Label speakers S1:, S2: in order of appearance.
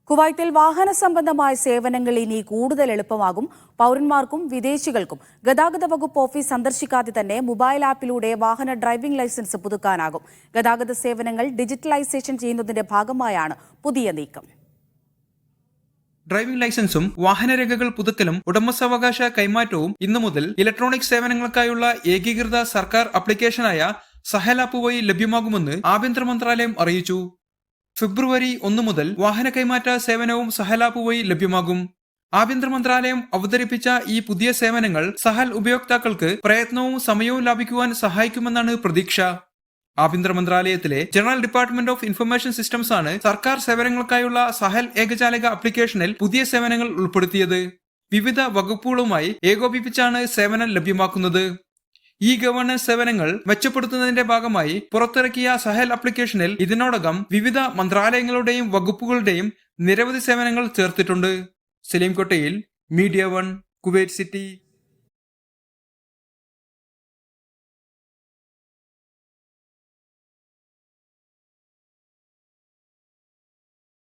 S1: കുവൈത്തിൽ വാഹന സംബന്ധമായ സേവനങ്ങൾ ഇനി കൂടുതൽ എളുപ്പമാകും. പൗരന്മാർക്കും വിദേശികൾക്കും ഗതാഗത വകുപ്പ് ഓഫീസ് സന്ദർശിക്കാതെ തന്നെ മൊബൈൽ ആപ്പിലൂടെ വാഹന ഡ്രൈവിംഗ് ലൈസൻസ് പുതുക്കാനാകും. ഗതാഗത സേവനങ്ങൾ ഡിജിറ്റലൈസേഷൻ ചെയ്യുന്നതിന്റെ ഭാഗമായാണ് പുതിയ നീക്കം.
S2: ഡ്രൈവിംഗ് ലൈസൻസും വാഹനരേഖകൾ പുതുക്കലും ഉടമസ്ഥാവകാശ കൈമാറ്റവും ഇന്നു മുതൽ ഇലക്ട്രോണിക് സേവനങ്ങൾക്കായുള്ള ഏകീകൃത സർക്കാർ ആപ്ലിക്കേഷനായ സഹൽ ആപ്പ് വഴി ലഭ്യമാകുമെന്ന് ആഭ്യന്തര മന്ത്രാലയം അറിയിച്ചു. ഫെബ്രുവരി 1 മുതൽ വാഹന കൈമാറ്റ സേവനവും സഹൽ ആപ്പ് വഴി ലഭ്യമാകും. ആഭ്യന്തര മന്ത്രാലയം അവതരിപ്പിച്ച ഈ പുതിയ സേവനങ്ങൾ സഹൽ ഉപയോക്താക്കൾക്ക് പ്രയത്നവും സമയവും ലാഭിക്കുവാൻ സഹായിക്കുമെന്നാണ് പ്രതീക്ഷ. ആഭ്യന്തര മന്ത്രാലയത്തിലെ general department of information systems ആണ് സർക്കാർ സേവനങ്ങൾക്കായുള്ള സഹൽ ഏകജാലക ആപ്ലിക്കേഷനിൽ പുതിയ സേവനങ്ങൾ ഉൾപ്പെടുത്തിയത്. വിവിധ വകുപ്പുകളുമായി ഏകോപിപ്പിച്ചാണ് സേവനം ലഭ്യമാക്കുന്നത്. ഈ ഗവേണൻസ് സേവനങ്ങൾ മെച്ചപ്പെടുത്തുന്നതിന്റെ ഭാഗമായി പുറത്തിറക്കിയ സഹൽ ആപ്ലിക്കേഷനിൽ ഇതിനോടകം വിവിധ മന്ത്രാലയങ്ങളുടെയും വകുപ്പുകളുടെയും നിരവധി സേവനങ്ങൾ ചേർത്തിട്ടുണ്ട്. സലീം കോട്ടയിൽ, മീഡിയ 1, കുവൈറ്റ് സിറ്റി.